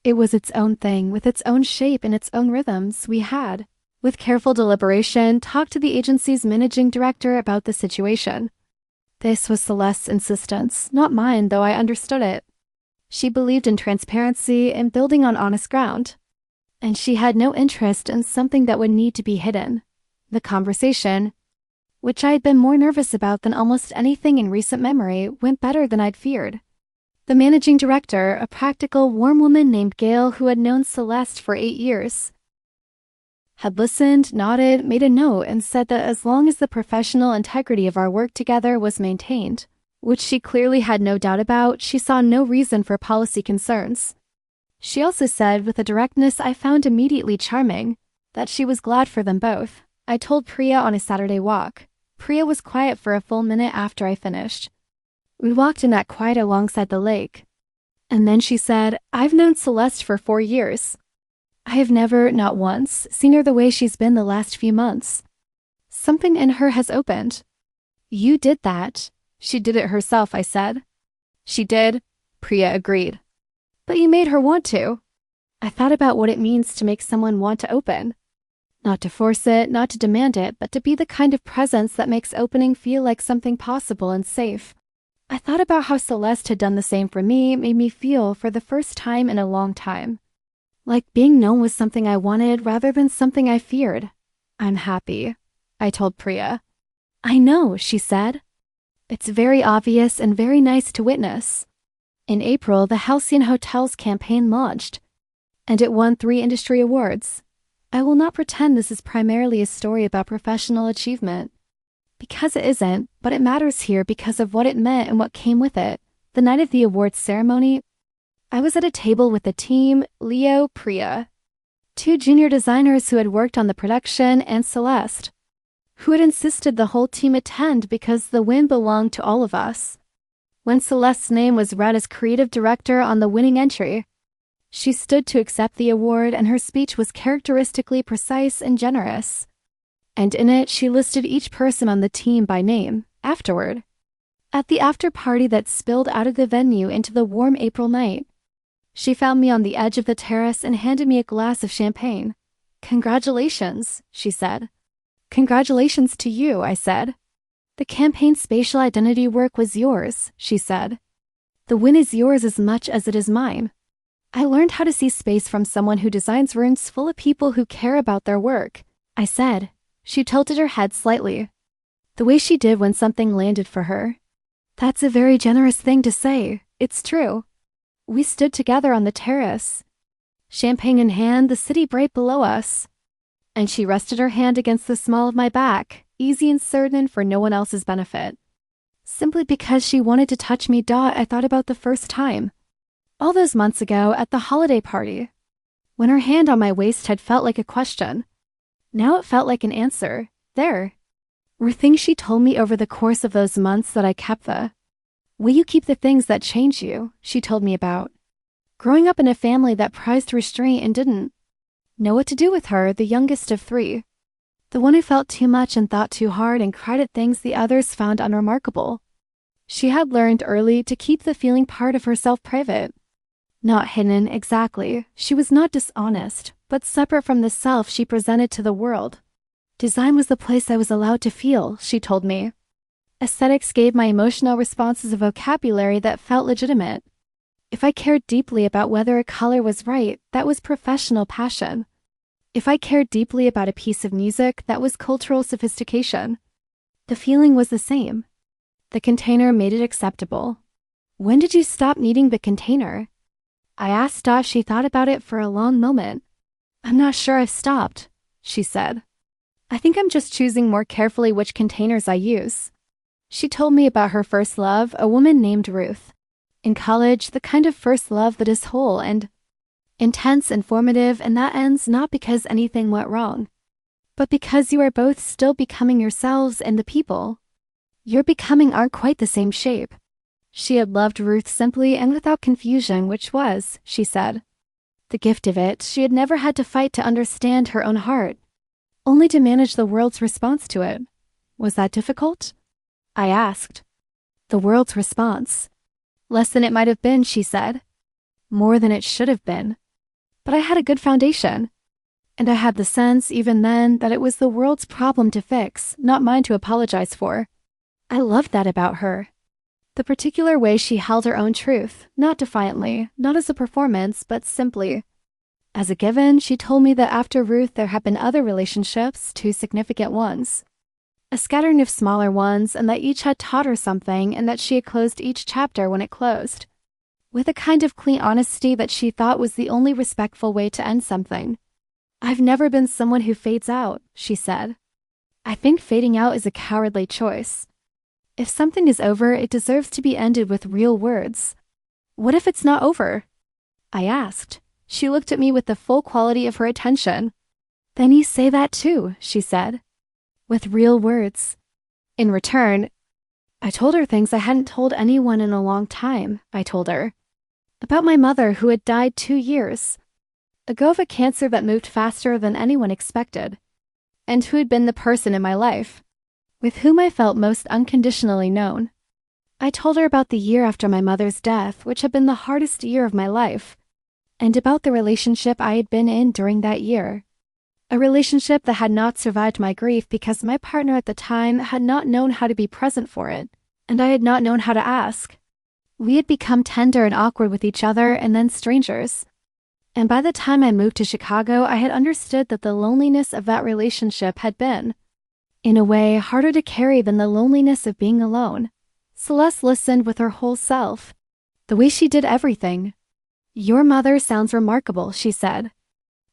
It was its own thing, with its own shape and its own rhythms. We had, with careful deliberation, talked to the agency's managing director about the situation. This was Celeste's insistence, not mine, though I understood it. She believed in transparency and building on honest ground. And she had no interest in something that would need to be hidden. The conversation, which I had been more nervous about than almost anything in recent memory, went better than I'd feared. The managing director, a practical, warm woman named Gail who had known Celeste for 8 years, had listened, nodded, made a note, and said that as long as the professional integrity of our work together was maintained, which she clearly had no doubt about, she saw no reason for policy concerns. She also said, with a directness I found immediately charming, that she was glad for them both. I told Priya on a Saturday walk. Priya was quiet for a full minute after I finished. We walked in that quiet alongside the lake. And then she said, I've known Celeste for 4 years. I have never, not once, seen her the way she's been the last few months. Something in her has opened. You did that. She did it herself, I said. She did, Priya agreed. But you made her want to. I thought about what it means to make someone want to open. Not to force it, not to demand it, but to be the kind of presence that makes opening feel like something possible and safe. I thought about how Celeste had done the same for me, made me feel, for the first time in a long time, like being known was something I wanted rather than something I feared. I'm happy, I told Priya. I know, she said. It's very obvious and very nice to witness. In April, the Halcyon Hotels campaign launched, and it won 3 industry awards. I will not pretend this is primarily a story about professional achievement, because it isn't, but it matters here because of what it meant and what came with it. The night of the awards ceremony, I was at a table with the team, Leo, Priya, 2 junior designers who had worked on the production, and Celeste, who had insisted the whole team attend because the win belonged to all of us. When Celeste's name was read as creative director on the winning entry, she stood to accept the award, and her speech was characteristically precise and generous. And in it, she listed each person on the team by name, afterward. At the after-party that spilled out of the venue into the warm April night, she found me on the edge of the terrace and handed me a glass of champagne. Congratulations, she said. Congratulations to you, I said. The campaign's spatial identity work was yours, she said. The win is yours as much as it is mine. I learned how to see space from someone who designs rooms full of people who care about their work, I said. She tilted her head slightly, the way she did when something landed for her. That's a very generous thing to say. It's true. We stood together on the terrace, champagne in hand, the city bright below us, and she rested her hand against the small of my back, easy and certain for no one else's benefit. Simply because she wanted to touch me. I thought about the first time, all those months ago at the holiday party, when her hand on my waist had felt like a question. Now it felt like an answer. There were things she told me over the course of those months that I kept. Will you keep the things that change you? She told me about growing up in a family that prized restraint and didn't know what to do with her, the youngest of 3. The one who felt too much and thought too hard and cried at things the others found unremarkable. She had learned early to keep the feeling part of herself private. Not hidden, exactly. She was not dishonest, but separate from the self she presented to the world. Design was the place I was allowed to feel, she told me. Aesthetics gave my emotional responses a vocabulary that felt legitimate. If I cared deeply about whether a color was right, that was professional passion. If I cared deeply about a piece of music, that was cultural sophistication. The feeling was the same. The container made it acceptable. When did you stop needing the container? I asked. She thought about it for a long moment. I'm not sure I've stopped, she said. I think I'm just choosing more carefully which containers I use. She told me about her first love, a woman named Ruth. In college, the kind of first love that is whole and intense and formative, and that ends not because anything went wrong, but because you are both still becoming yourselves, and the people you're becoming aren't quite the same shape. She had loved Ruth simply and without confusion, which was, she said, The gift of it, she had never had to fight to understand her own heart, only to manage the world's response to it. Was that difficult? I asked. The world's response. Less than it might have been, she said. More than it should have been. But I had a good foundation. And I had the sense, even then, that it was the world's problem to fix, not mine to apologize for. I loved that about her. The particular way she held her own truth, not defiantly, not as a performance, but simply. As a given, she told me that after Ruth there had been other relationships, 2 significant ones. A scattering of smaller ones, and that each had taught her something, and that she had closed each chapter when it closed. With a kind of clean honesty that she thought was the only respectful way to end something. I've never been someone who fades out, she said. I think fading out is a cowardly choice. If something is over, it deserves to be ended with real words. What if it's not over? I asked. She looked at me with the full quality of her attention. Then you say that too, she said. With real words. In return, I told her things I hadn't told anyone in a long time, I told her. About my mother who had died 2 years ago of a cancer that moved faster than anyone expected, and who had been the person in my life with whom I felt most unconditionally known. I told her about the year after my mother's death, which had been the hardest year of my life, and about the relationship I had been in during that year. A relationship that had not survived my grief because my partner at the time had not known how to be present for it, and I had not known how to ask. We had become tender and awkward with each other and then strangers. And by the time I moved to Chicago, I had understood that the loneliness of that relationship had been, in a way, harder to carry than the loneliness of being alone. Celeste listened with her whole self, the way she did everything. Your mother sounds remarkable, she said.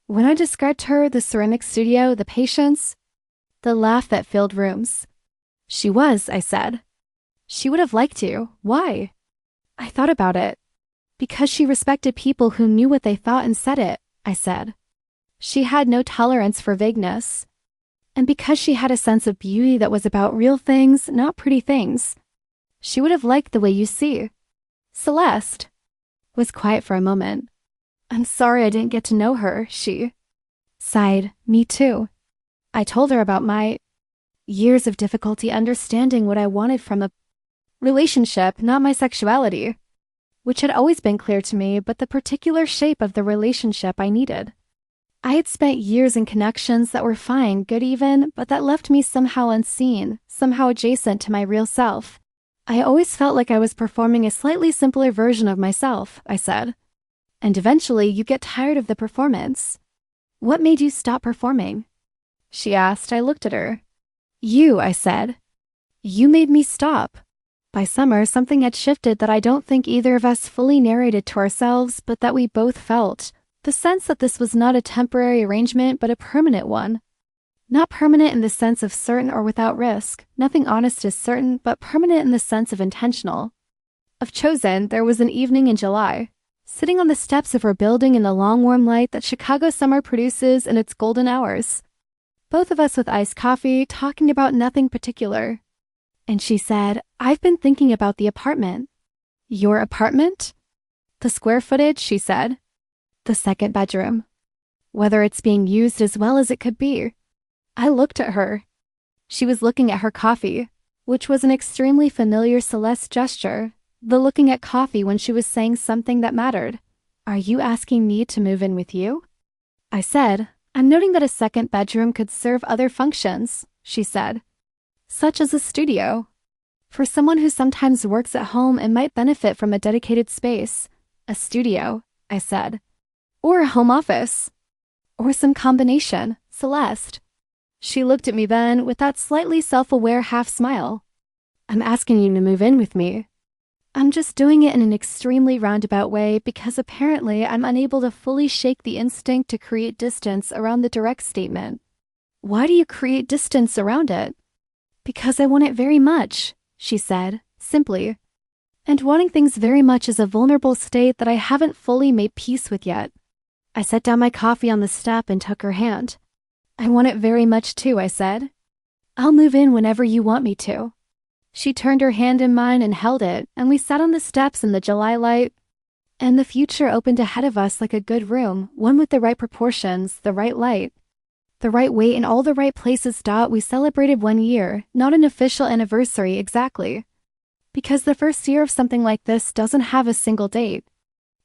When I described her, the ceramic studio, the patience, the laugh that filled rooms. She was, I said. She would have liked you. Why? I thought about it. Because she respected people who knew what they thought and said it, I said. She had no tolerance for vagueness. And because she had a sense of beauty that was about real things, not pretty things. She would have liked the way you see. Celeste was quiet for a moment. I'm sorry I didn't get to know her, she sighed. Me too. I told her about my years of difficulty understanding what I wanted from a relationship, not my sexuality, which had always been clear to me, but the particular shape of the relationship I needed. I had spent years in connections that were fine, good even, but that left me somehow unseen, somehow adjacent to my real self. I always felt like I was performing a slightly simpler version of myself, I said. And eventually you get tired of the performance. What made you stop performing? She asked. I looked at her. You, I said. You made me stop. By summer, something had shifted that I don't think either of us fully narrated to ourselves, but that we both felt. The sense that this was not a temporary arrangement, but a permanent one. Not permanent in the sense of certain or without risk. Nothing honest is certain, but permanent in the sense of intentional. Of chosen, there was an evening in July. Sitting on the steps of her building in the long warm light that Chicago summer produces in its golden hours. Both of us with iced coffee, talking about nothing particular. And she said, I've been thinking about the apartment. Your apartment? The square footage, she said. The second bedroom. Whether it's being used as well as it could be. I looked at her. She was looking at her coffee, which was an extremely familiar Celeste gesture, the looking at coffee when she was saying something that mattered. Are you asking me to move in with you? I said, I'm noting that a second bedroom could serve other functions, she said. Such as a studio. For someone who sometimes works at home and might benefit from a dedicated space. A studio, I said. Or a home office. Or some combination, Celeste. She looked at me then with that slightly self-aware half smile. I'm asking you to move in with me. I'm just doing it in an extremely roundabout way because apparently I'm unable to fully shake the instinct to create distance around the direct statement. Why do you create distance around it? Because I want it very much, she said, simply. And wanting things very much is a vulnerable state that I haven't fully made peace with yet. I set down my coffee on the step and took her hand. I want it very much too, I said. I'll move in whenever you want me to. She turned her hand in mine and held it, and we sat on the steps in the July light, And the future opened ahead of us like a good room, one with the right proportions, the right light, the right weight, and all the right places. We celebrated 1 year, not an official anniversary exactly. Because the first year of something like this doesn't have a single date.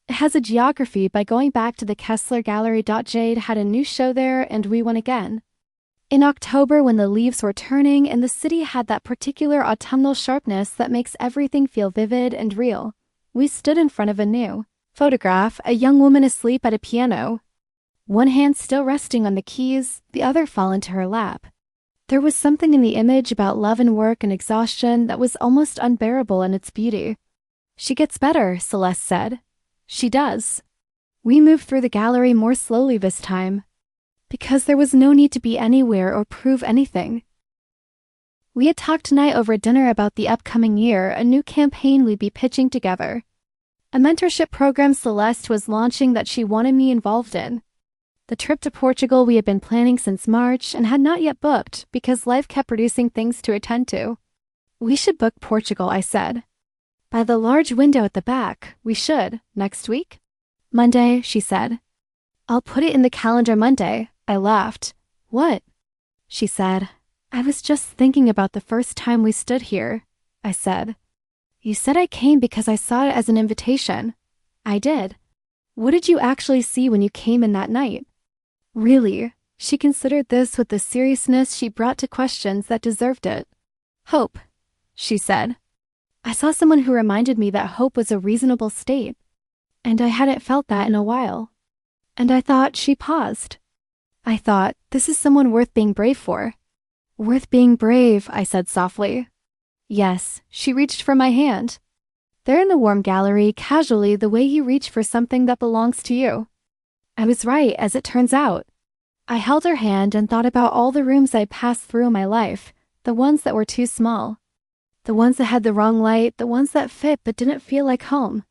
It has a geography by going back to the Kessler Gallery. Jade had a new show there, and we went again. In October, when the leaves were turning and the city had that particular autumnal sharpness that makes everything feel vivid and real, we stood in front of a new photograph, a young woman asleep at a piano. One hand still resting on the keys, the other fallen to her lap. There was something in the image about love and work and exhaustion that was almost unbearable in its beauty. She gets better, Celeste said. She does. We moved through the gallery more slowly this time, because there was no need to be anywhere or prove anything. We had talked tonight over dinner about the upcoming year, a new campaign we'd be pitching together. A mentorship program Celeste was launching that she wanted me involved in. The trip to Portugal we had been planning since March and had not yet booked because life kept producing things to attend to. We should book Portugal, I said. By the large window at the back, we should, next week? Monday, she said. I'll put it in the calendar Monday, I laughed. What? She said. I was just thinking about the first time we stood here, I said. You said I came because I saw it as an invitation. I did. What did you actually see when you came in that night? Really, she considered this with the seriousness she brought to questions that deserved it. Hope, she said. I saw someone who reminded me that hope was a reasonable state, and I hadn't felt that in a while. And I thought, she paused. I thought, this is someone worth being brave for. Worth being brave, I said softly. Yes, she reached for my hand. There in the warm gallery, casually, the way you reach for something that belongs to you. I was right, as it turns out. I held her hand and thought about all the rooms I'd passed through in my life, the ones that were too small. The ones that had the wrong light, the ones that fit but didn't feel like home.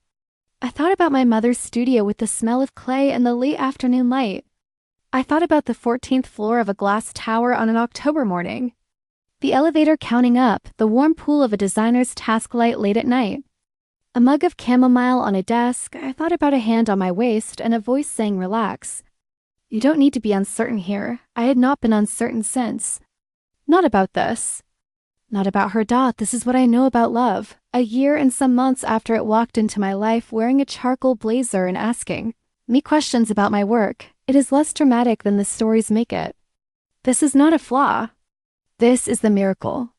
I thought about my mother's studio with the smell of clay and the late afternoon light. I thought about the 14th floor of a glass tower on an October morning. The elevator counting up, the warm pool of a designer's task light late at night. A mug of chamomile on a desk. I thought about a hand on my waist and a voice saying, relax. You don't need to be uncertain here. I had not been uncertain since. Not about this. Not about her. This is what I know about love. A year and some months after it walked into my life wearing a charcoal blazer and asking me questions about my work, it is less dramatic than the stories make it. This is not a flaw. This is the miracle.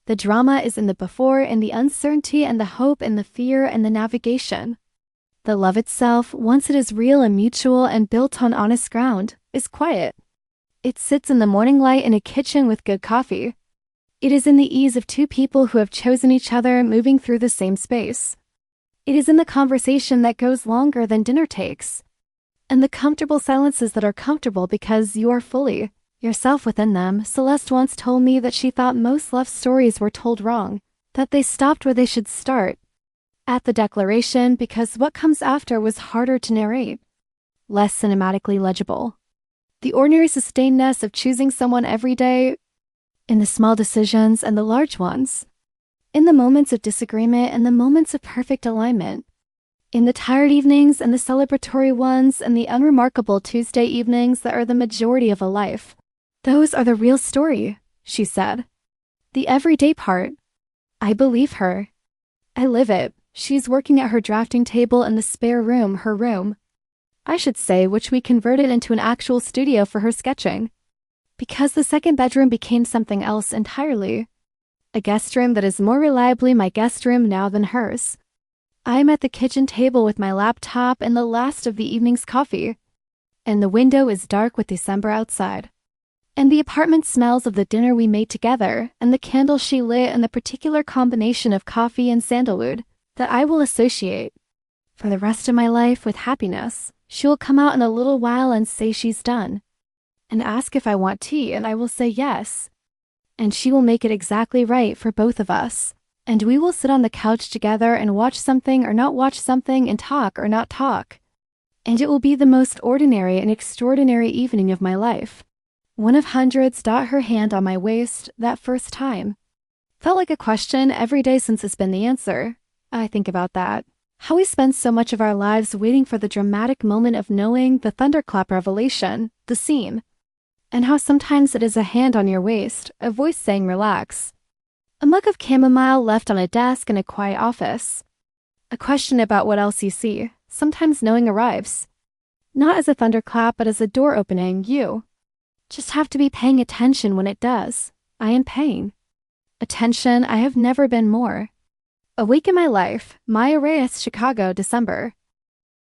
The drama is in the before and the uncertainty and the hope and the fear and the navigation. The love itself, once it is real and mutual and built on honest ground, is quiet. It sits in the morning light in a kitchen with good coffee. It is in the ease of two people who have chosen each other moving through the same space. It is in the conversation that goes longer than dinner takes. And the comfortable silences that are comfortable because you are fully yourself within them. Celeste once told me that she thought most love stories were told wrong, that they stopped where they should start, at the declaration, because what comes after was harder to narrate, less cinematically legible. The ordinary sustainedness of choosing someone every day, in the small decisions and the large ones, in the moments of disagreement and the moments of perfect alignment, in the tired evenings and the celebratory ones and the unremarkable Tuesday evenings that are the majority of a life. Those are the real story, she said. The everyday part. I believe her. I live it. She's working at her drafting table in the spare room, her room, I should say, which we converted into an actual studio for her sketching. Because the second bedroom became something else entirely. A guest room that is more reliably my guest room now than hers. I am at the kitchen table with my laptop and the last of the evening's coffee. And the window is dark with December outside. And the apartment smells of the dinner we made together and the candle she lit and the particular combination of coffee and sandalwood that I will associate for the rest of my life with happiness. She will come out in a little while and say she's done, and ask if I want tea, and I will say yes. And she will make it exactly right for both of us. And we will sit on the couch together and watch something or not watch something and talk or not talk. And it will be the most ordinary and extraordinary evening of my life. One of hundreds. Her hand on my waist, that first time. Felt like a question every day since it's been the answer. I think about that. How we spend so much of our lives waiting for the dramatic moment of knowing, the thunderclap revelation, the scene. And how sometimes it is a hand on your waist, a voice saying relax. A mug of chamomile left on a desk in a quiet office. A question about what else you see, sometimes knowing arrives. Not as a thunderclap, but as a door opening, you just have to be paying attention when it does. I am paying attention. I have never been more. A week in my life, Maya Reyes, Chicago, December.